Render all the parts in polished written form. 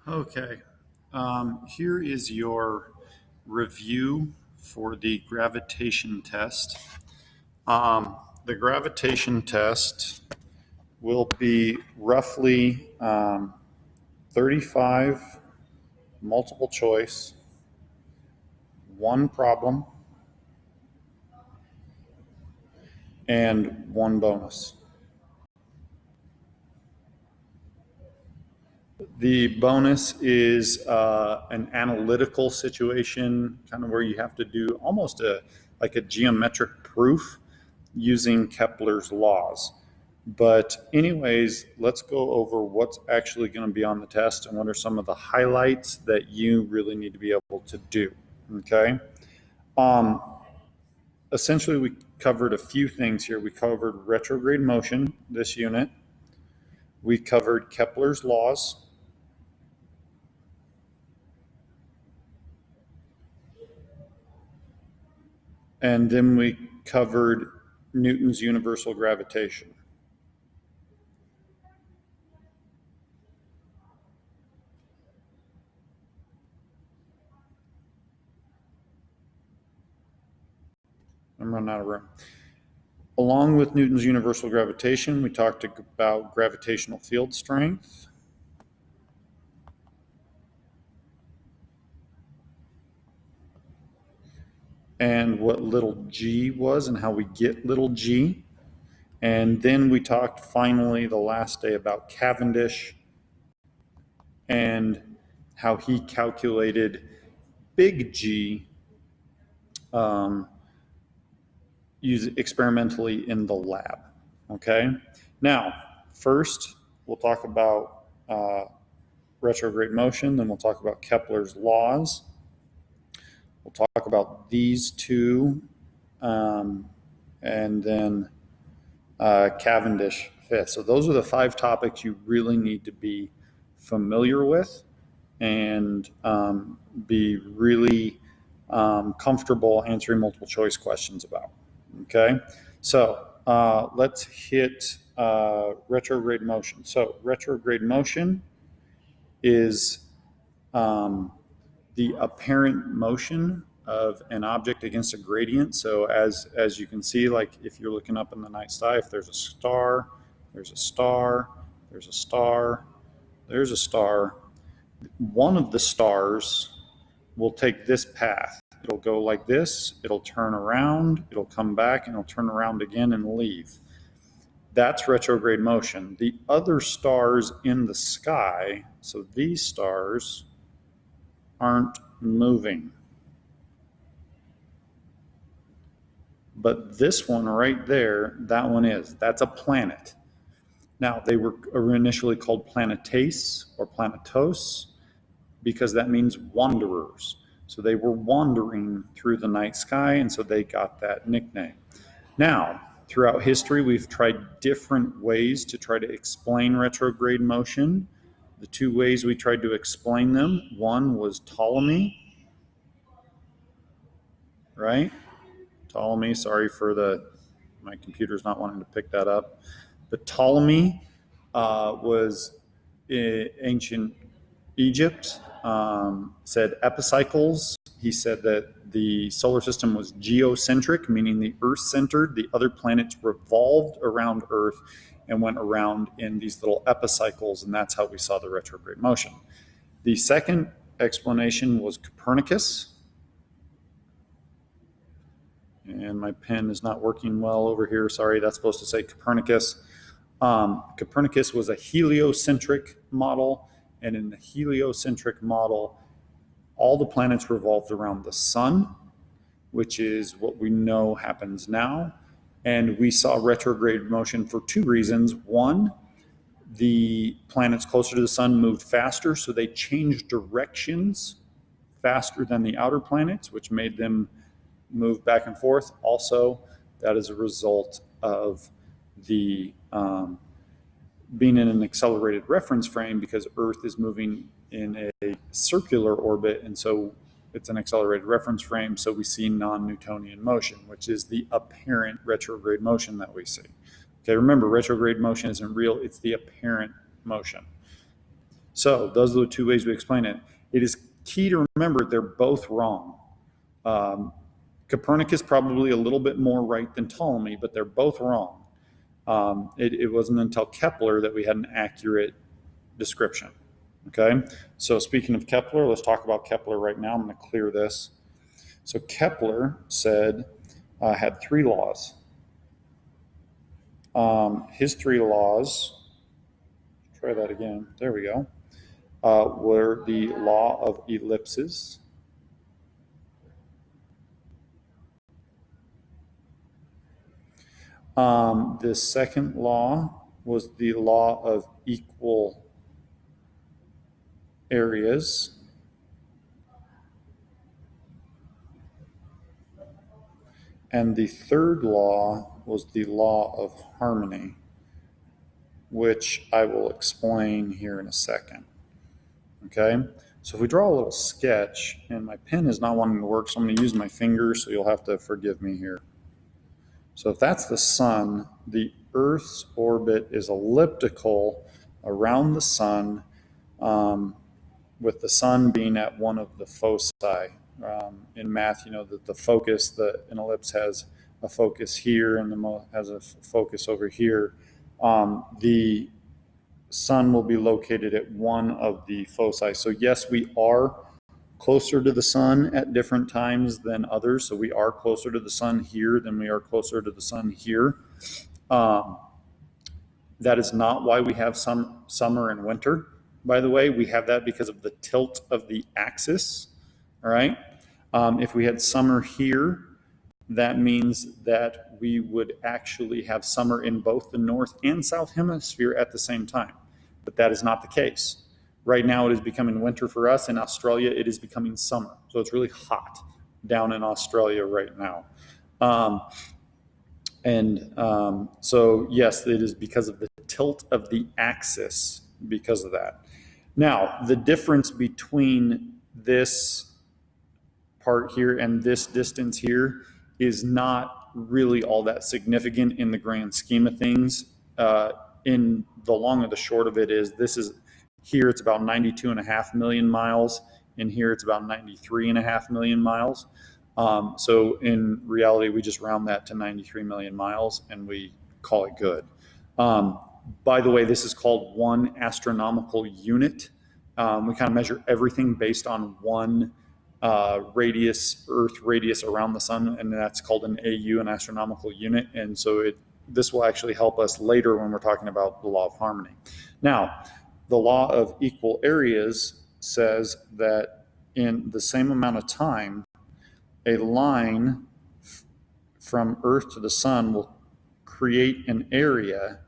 Okay, here is your review for the gravitation test. The gravitation test will be roughly 35 multiple choice, one problem, and one bonus. The bonus is an analytical situation, kind of where you have to do almost like a geometric proof using Kepler's laws. But anyways, let's go over what's actually going to be on the test and what are some of the highlights that you really need to be able to do. Okay. Um, Essentially, we covered a few things here. We covered retrograde motion, this unit. We covered Kepler's laws. And then we covered Newton's universal gravitation. I'm running out of room. Along with Newton's universal gravitation, we talked about gravitational field strength. And what little g was and how we get little g. And then we talked finally the last day about Cavendish and how he calculated big G experimentally in the lab. Okay. Now, first we'll talk about retrograde motion, then we'll talk about Kepler's laws. We'll talk about these two, and then Cavendish fifth. So those are the 5 topics you really need to be familiar with and be really comfortable answering multiple choice questions about. Okay, so let's hit retrograde motion. So retrograde motion is the apparent motion of an object against a gradient. So as you can see, like if you're looking up in the night sky, if there's a star, there's a star, there's a star, there's a star, one of the stars will take this path. It'll go like this, it'll turn around, it'll come back, and it'll turn around again and leave. That's retrograde motion. The other stars in the sky, so these stars, aren't moving. But this one right there, that one is. That's a planet. Now, they were initially called planetes or planetos because that means wanderers. So they were wandering through the night sky, and so they got that nickname. Now, throughout history, we've tried different ways to try to explain retrograde motion. The 2 ways we tried to explain them, one was Ptolemy, right? Ptolemy, sorry for my computer's not wanting to pick that up. But Ptolemy was ancient Egypt, said epicycles. He said that the solar system was geocentric, meaning the Earth centered. The other planets revolved around Earth and went around in these little epicycles, and that's how we saw the retrograde motion. The second explanation was Copernicus. And my pen is not working well over here. Sorry, that's supposed to say Copernicus. Copernicus was a heliocentric model, and in the heliocentric model, all the planets revolved around the sun, which is what we know happens now. And we saw retrograde motion for 2 reasons. One, the planets closer to the sun moved faster, so they changed directions faster than the outer planets, which made them move back and forth. Also, that is a result of the being in an accelerated reference frame because Earth is moving in a circular orbit, and so it's an accelerated reference frame, so we see non-Newtonian motion, which is the apparent retrograde motion that we see. Okay, remember, retrograde motion isn't real, it's the apparent motion. So those are the two ways we explain it. It is key to remember they're both wrong. Copernicus probably a little bit more right than Ptolemy, but they're both wrong. It wasn't until Kepler that we had an accurate description. Okay, so speaking of Kepler, let's talk about Kepler right now. I'm going to clear this. So Kepler said, had three laws. His three laws, try that again, there we go, were the law of ellipses, the second law was the law of equal areas, and the third law was the law of harmony, which I will explain here in a second. Okay, so if we draw a little sketch, and my pen is not wanting to work, so I'm going to use my fingers, so you'll have to forgive me here. So if that's the sun, the Earth's orbit is elliptical around the sun, with the sun being at one of the foci. In math, you know that the focus, an ellipse has a focus here and has a focus over here. The sun will be located at one of the foci. So yes, we are closer to the sun at different times than others. So we are closer to the sun here than we are closer to the sun here. That is not why we have summer and winter. By the way, we have that because of the tilt of the axis. All right. If we had summer here, that means that we would actually have summer in both the north and south hemisphere at the same time. But that is not the case. Right now, it is becoming winter for us. In Australia, it is becoming summer. So it's really hot down in Australia right now. So, yes, it is because of the tilt of the axis because of that. Now, the difference between this part here and this distance here is not really all that significant in the grand scheme of things. In the long and the short of it is, here it's about 92.5 million miles, and here it's about 93.5 million miles. So in reality, we just round that to 93 million miles and we call it good. By the way, this is called one astronomical unit. We kind of measure everything based on one radius, Earth radius around the sun, and that's called an AU, an astronomical unit. And so this will actually help us later when we're talking about the law of harmony. Now, the law of equal areas says that in the same amount of time, a line from Earth to the sun will create an area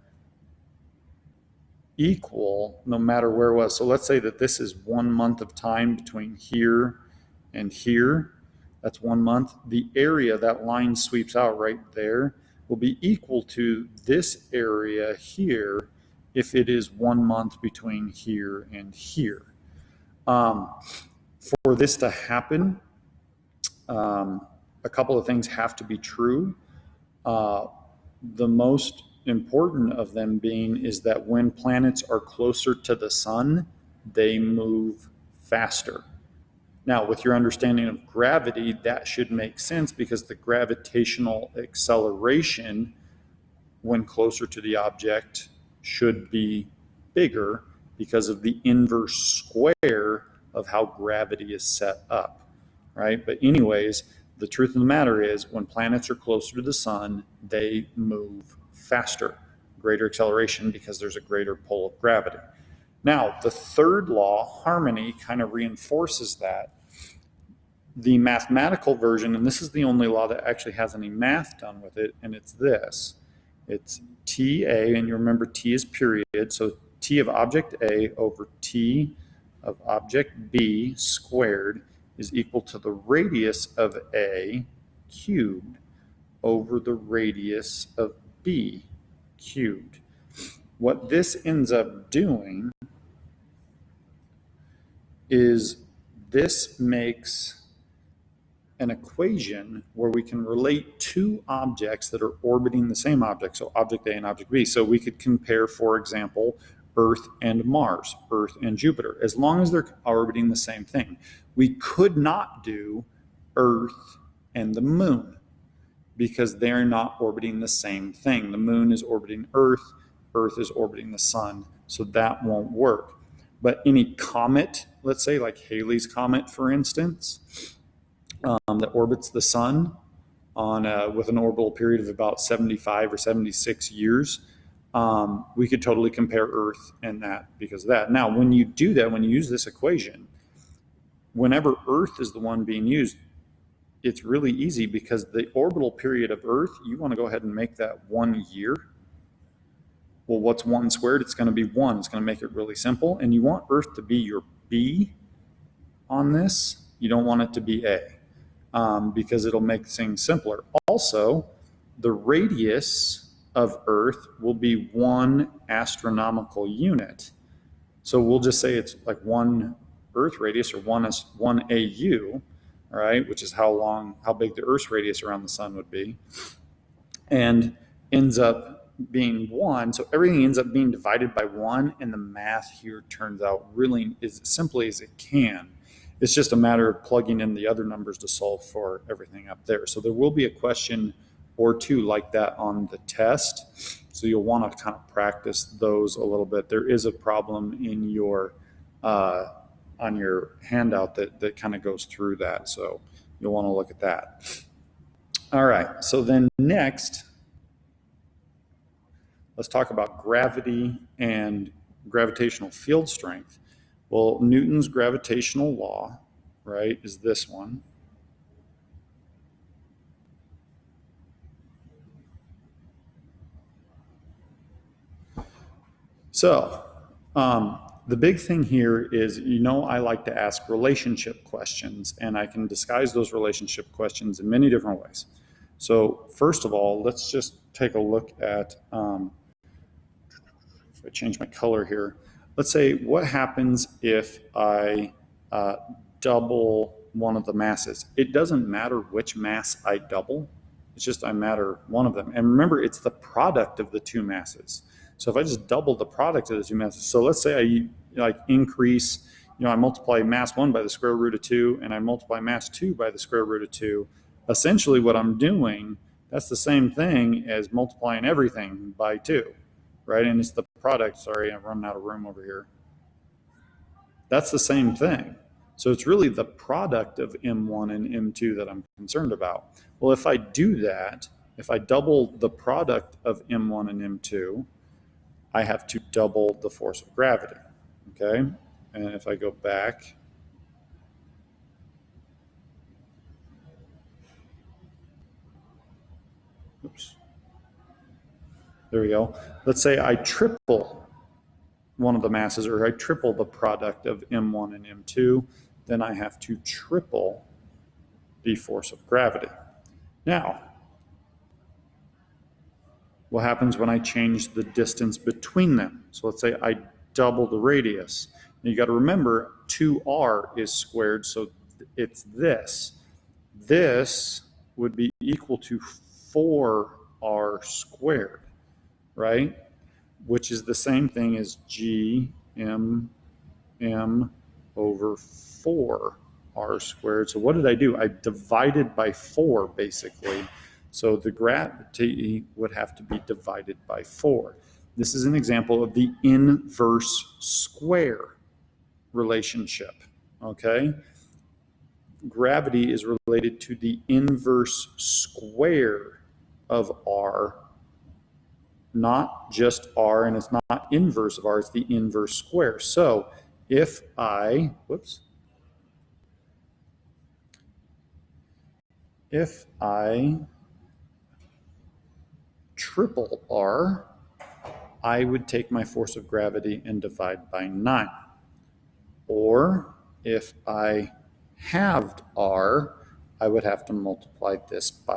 equal no matter where it was. So let's say that this is 1 month of time between here and here. That's 1 month. The area that line sweeps out right there will be equal to this area here if it is 1 month between here and here. For this to happen, a couple of things have to be true. The most important of them being is that when planets are closer to the sun, they move faster. Now, with your understanding of gravity, that should make sense because the gravitational acceleration when closer to the object should be bigger because of the inverse square of how gravity is set up, right? But anyways, the truth of the matter is when planets are closer to the sun, they move faster, greater acceleration because there's a greater pull of gravity. Now, the third law, harmony, kind of reinforces that. The mathematical version, and this is the only law that actually has any math done with it, and it's this. It's TA, and you remember T is period, so T of object A over T of object B squared is equal to the radius of A cubed over the radius of B cubed. What this ends up doing is this makes an equation where we can relate two objects that are orbiting the same object, so object A and object B. So we could compare, for example, Earth and Mars, Earth and Jupiter, as long as they're orbiting the same thing. We could not do Earth and the Moon because they're not orbiting the same thing. The Moon is orbiting Earth, Earth is orbiting the Sun, so that won't work. But any comet, let's say like Halley's Comet, for instance, that orbits the Sun with an orbital period of about 75 or 76 years, we could totally compare Earth and that because of that. Now, when you do that, when you use this equation, whenever Earth is the one being used, it's really easy because the orbital period of Earth, you want to go ahead and make that 1 year. Well, what's 1 squared? It's going to be 1. It's going to make it really simple. And you want Earth to be your B on this. You don't want it to be A because it'll make things simpler. Also, the radius of Earth will be 1 astronomical unit. So we'll just say it's like 1 Earth radius, or 1 AU, all right, which is how big the Earth's radius around the sun would be, and ends up being 1. So everything ends up being divided by 1, and the math here turns out really as simply as it can. It's just a matter of plugging in the other numbers to solve for everything up there. So there will be a question or two like that on the test. So you'll want to kind of practice those a little bit. There is a problem in your on your handout that kind of goes through that. So you'll want to look at that. All right, so then next, let's talk about gravity and gravitational field strength. Well, Newton's gravitational law, right, is this one. So the big thing here is, I like to ask relationship questions, and I can disguise those relationship questions in many different ways. So first of all, let's just take a look at, if I change my color here, let's say what happens if I double one of the masses. It doesn't matter which mass I double, it's just I matter one of them. And remember, it's the product of the two masses. So if I just double the product of the two masses, so let's say I increase, I multiply mass 1 by the square root of 2, and I multiply mass 2 by the square root of 2. Essentially what I'm doing, that's the same thing as multiplying everything by 2, right? And it's the product. Sorry, I'm running out of room over here. That's the same thing. So it's really the product of M1 and M2 that I'm concerned about. Well, if I do that, if I double the product of M1 and M2, I have to double the force of gravity, okay? And if I go back, oops, there we go. Let's say I triple one of the masses, or I triple the product of M1 and M2, then I have to triple the force of gravity. Now, what happens when I change the distance between them? So let's say I double the radius. Now you got to remember 2r is squared, so it's this. This would be equal to 4r squared, right? Which is the same thing as gm over 4r squared. So what did I do? I divided by 4, basically. So the gravity would have to be divided by 4. This is an example of the inverse square relationship, okay? Gravity is related to the inverse square of r, not just r, and it's not inverse of r, it's the inverse square. So if I, if I triple r, I would take my force of gravity and divide by 9. Or if I halved r, I would have to multiply this by